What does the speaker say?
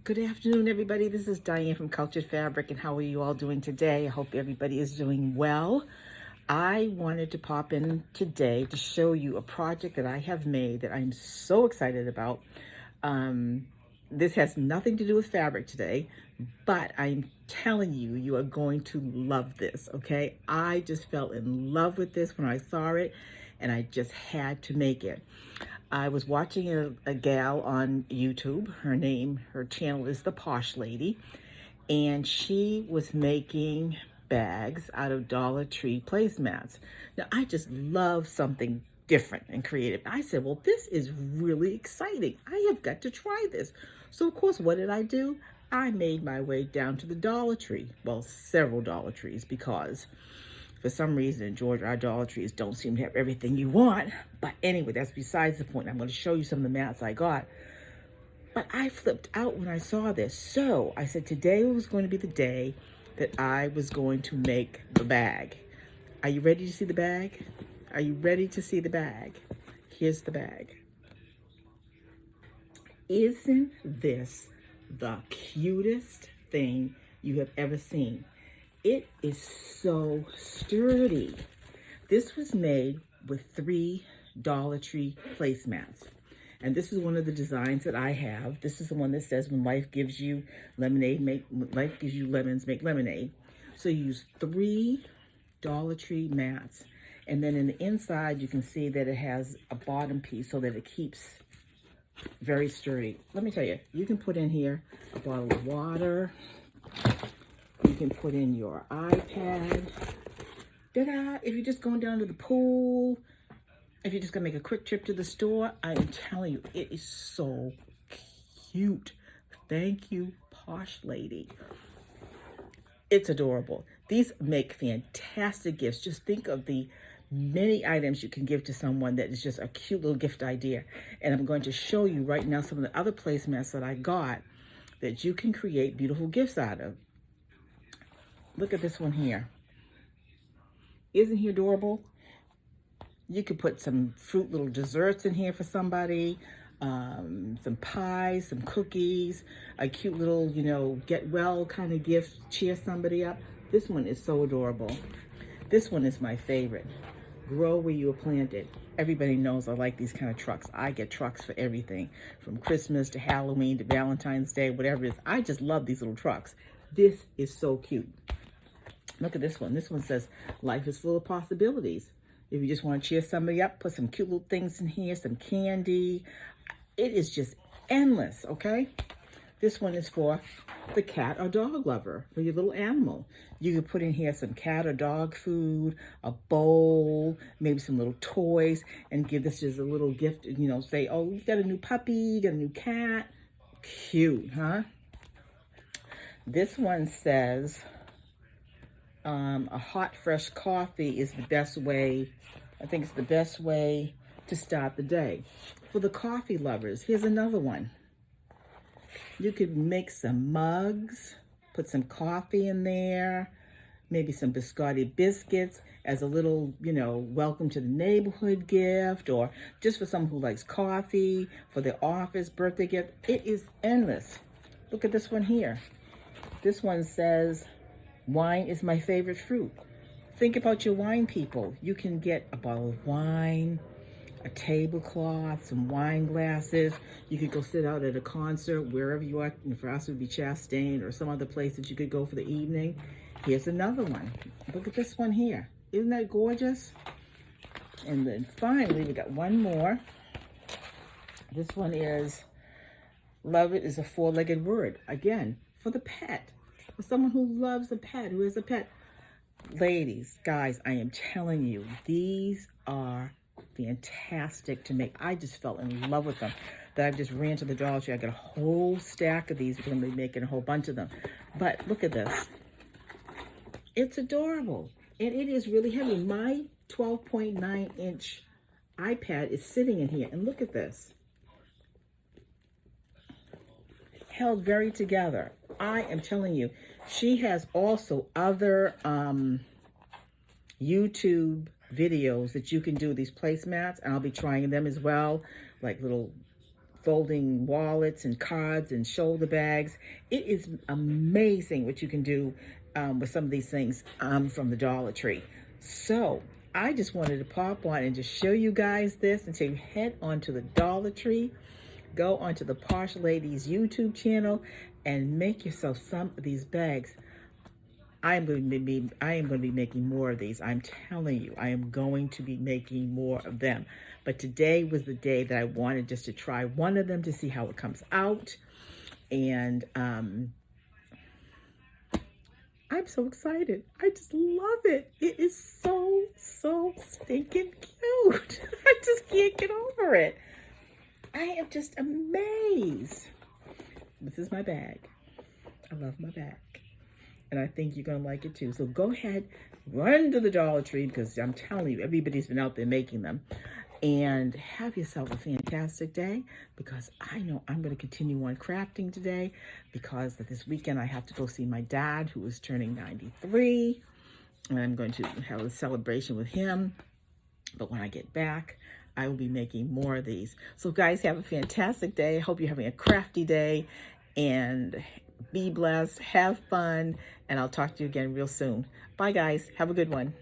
Good afternoon, everybody. This is Diane from Cultured Fabric, and how are you all doing today? I hope everybody is doing well. I wanted to pop in today to show you a project that I have made that I'm so excited about. This has nothing to do with fabric today, but I'm telling you, you are going to love this, okay? I just fell in love with this when I saw it, and I just had to make it. I was watching a gal on YouTube. Her channel is the Posh Lady, and she was making bags out of Dollar Tree placemats. Now, I just love something different and creative. I said, well, this is really exciting. I have got to try this. So, of course, what did I do? I made my way down to the Dollar Tree. Well, several Dollar Trees, because for some reason in Georgia, our Dollar Trees don't seem to have everything you want. But anyway, that's besides the point. I'm going to show you some of the mats I got. But I flipped out when I saw this. So I said today was going to be the day that I was going to make the bag. Are you ready to see the bag? Are you ready to see the bag? Here's the bag. Isn't this the cutest thing you have ever seen? It is so sturdy. This was made with 3 Dollar Tree placemats. And this is one of the designs that I have. This is the one that says, when life gives you lemonade, life gives you lemons, make lemonade. So you use 3 Dollar Tree mats. And then in the inside, you can see that it has a bottom piece so that it keeps very sturdy. Let me tell you, you can put in here a bottle of water. You can put in your iPad. Ta-da! If you're just going down to the pool, if you're just gonna make a quick trip to the store, I'm telling you, it is so cute. Thank you, Posh Lady. It's adorable. These make fantastic gifts. Just think of the many items you can give to someone that is just a cute little gift idea. And I'm going to show you right now some of the other placemats that I got that you can create beautiful gifts out of. Look at this one here. Isn't he adorable? You could put some fruit little desserts in here for somebody, some pies, some cookies, a cute little, get well kind of gift, cheer somebody up. This one is so adorable. This one is my favorite. Grow where you are planted. Everybody knows I like these kind of trucks. I get trucks for everything, from Christmas to Halloween to Valentine's Day, whatever it is. I just love these little trucks. This is so cute. Look at this one. This one says, life is full of possibilities. If you just want to cheer somebody up, put some cute little things in here, some candy. It is just endless, okay? This one is for the cat or dog lover, for your little animal. You can put in here some cat or dog food, a bowl, maybe some little toys, and give this as a little gift, say, oh, you got a new puppy, you got a new cat. Cute, huh? This one says, a hot, fresh coffee is the best way. I think it's the best way to start the day. For the coffee lovers, here's another one. You could make some mugs, put some coffee in there, maybe some biscotti biscuits as a little, welcome to the neighborhood gift, or just for someone who likes coffee, for their office birthday gift. It is endless. Look at this one here. This one says, wine is my favorite fruit. Think about your wine people. You can get a bottle of wine, a tablecloth, some wine glasses. You could go sit out at a concert, wherever you are. For us, it would be Chastain or some other place that you could go for the evening. Here's another one. Look at this one here. Isn't that gorgeous? And then finally, we got one more. This one is, love it is a 4-legged word. Again, for the pet. For someone who loves a pet, who has a pet. Ladies, guys, I am telling you, these are fantastic to make. I just fell in love with them. That I just ran to the Dollar Tree. I got a whole stack of these. We're going to be making a whole bunch of them. But look at this. It's adorable. And it is really heavy. My 12.9-inch iPad is sitting in here. And look at this. Held very together. I am telling you, she has also other YouTube videos that you can do, these placemats, and I'll be trying them as well, like little folding wallets and cards and shoulder bags. It is amazing what you can do with some of these things from the Dollar Tree. So I just wanted to pop on and just show you guys this and say head on to the Dollar Tree, go onto the Posh Lady's YouTube channel and make yourself some of these bags. I am going to be making more of these. I'm telling you, I am going to be making more of them. But today was the day that I wanted just to try one of them to see how it comes out. And I'm so excited. I just love it. It is so stinking cute. I just can't get over it. I am just amazed. This is my bag. I love my bag. And I think you're going to like it too. So go ahead, run to the Dollar Tree, because I'm telling you, everybody's been out there making them. And have yourself a fantastic day, because I know I'm going to continue on crafting today, because this weekend I have to go see my dad, who is turning 93. And I'm going to have a celebration with him. But when I get back, I will be making more of these. So guys, have a fantastic day. I hope you're having a crafty day. And be blessed, have fun, and I'll talk to you again real soon. Bye guys, have a good one.